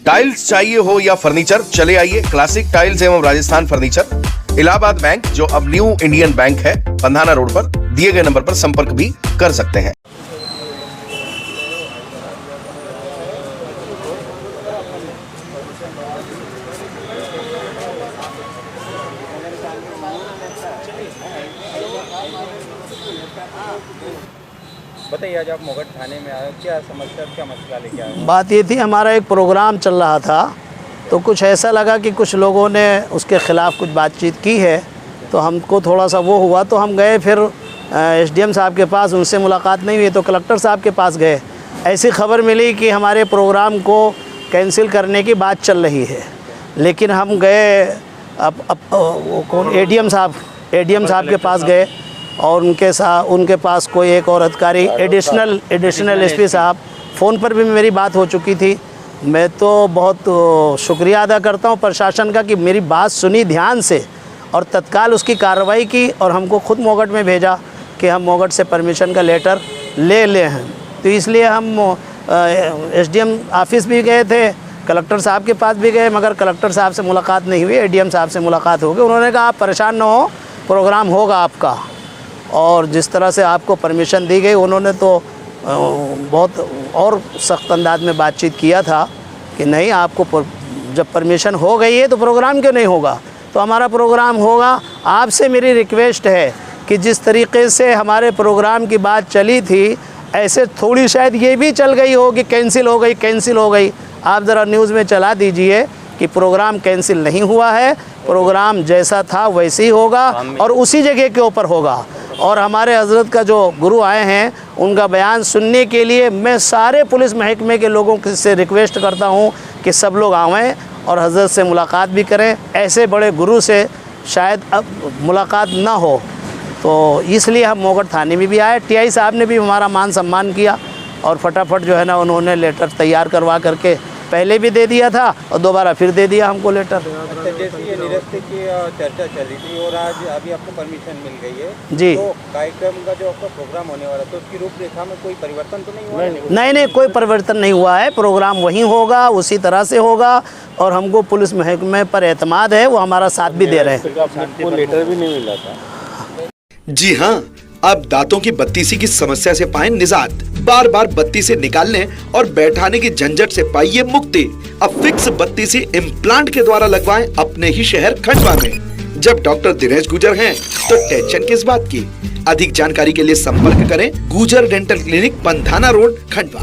Tiles चाहिए हो या फर्नीचर, चले आइए क्लासिक टाइल्स एवं राजस्थान फर्नीचर, इलाहाबाद बैंक जो अब न्यू इंडियन बैंक है, पंधाना रोड पर, दिए गए नंबर पर संपर्क भी कर सकते हैं। बताइए, आज आप मोगट थाने में आए, क्या समस्या, क्या मसला लेके आए? बात ये थी, हमारा एक प्रोग्राम चल रहा था, तो कुछ ऐसा लगा कि कुछ लोगों ने उसके ख़िलाफ़ कुछ बातचीत की है, तो हमको थोड़ा सा वो हुआ, तो हम गए फिर एसडीएम साहब के पास, उनसे मुलाकात नहीं हुई तो कलेक्टर साहब के पास गए। ऐसी खबर मिली कि हमारे प्रोग्राम को कैंसिल करने की बात चल रही है, लेकिन हम गए अब वो कौन एडीएम साहब के पास गए और उनके पास कोई एक और अधिकारी एडिशनल एसपी साहब, फ़ोन पर भी मेरी बात हो चुकी थी। मैं तो बहुत शुक्रिया अदा करता हूं प्रशासन का कि मेरी बात सुनी ध्यान से और तत्काल उसकी कार्रवाई की और हमको खुद मोगट में भेजा कि हम मोगट से परमिशन का लेटर ले हैं। तो इसलिए हम एसडीएम ऑफिस भी गए थे, कलेक्टर साहब के पास भी गए, मगर कलेक्टर साहब से मुलाकात नहीं हुई। एडीएम साहब से मुलाकात हो गई। उन्होंने कहा आप परेशान न हो, प्रोग्राम होगा आपका, और जिस तरह से आपको परमिशन दी गई, उन्होंने तो बहुत और सख्त अंदाज में बातचीत किया था कि नहीं, आपको जब परमिशन हो गई है तो प्रोग्राम क्यों नहीं होगा। तो हमारा प्रोग्राम होगा। आपसे मेरी रिक्वेस्ट है कि जिस तरीके से हमारे प्रोग्राम की बात चली थी, ऐसे थोड़ी शायद ये भी चल गई हो कि कैंसिल हो गई। आप ज़रा न्यूज़ में चला दीजिए कि प्रोग्राम कैंसिल नहीं हुआ है, प्रोग्राम जैसा था वैसे ही होगा और उसी जगह के ऊपर होगा। और हमारे हजरत का जो गुरु आए हैं, उनका बयान सुनने के लिए मैं सारे पुलिस महकमे के लोगों से रिक्वेस्ट करता हूं कि सब लोग आवें और हजरत से मुलाकात भी करें। ऐसे बड़े गुरु से शायद अब मुलाकात ना हो, तो इसलिए हम मोगट थाने में भी आए। टीआई साहब ने भी हमारा मान सम्मान किया और फटाफट जो है ना, उन्होंने लेटर तैयार करवा करके पहले भी दे दिया था और दोबारा फिर दे दिया हमको लेटर। अच्छा, जैसे ये निरस्ती की चर्चा चल रही थी और आज अभी आपको परमिशन मिल गई है जी, तो कार्यक्रम का जो आपका प्रोग्राम होने वाला तो उसकी रूपरेखा में कोई परिवर्तन तो नहीं हुआ? नहीं, कोई परिवर्तन नहीं हुआ है। प्रोग्राम वही होगा, उसी तरह से होगा और हमको पुलिस महकमे पर एतमाद है, वो हमारा साथ भी दे रहे हैं। आपको लेटर भी नहीं मिला था? जी हाँ, अब दांतों की बत्तीसी की समस्या से पाएं निजात। बार बार बत्तीसी निकालने और बैठाने की झंझट से पाइए मुक्ति। अब फिक्स बत्तीसी इम्प्लांट के द्वारा लगवाएं अपने ही शहर खंडवा में। जब डॉक्टर दिनेश गुजर हैं, तो टेंशन किस बात की। अधिक जानकारी के लिए संपर्क करें गुजर dental clinic, Pandhana road, Khandwa.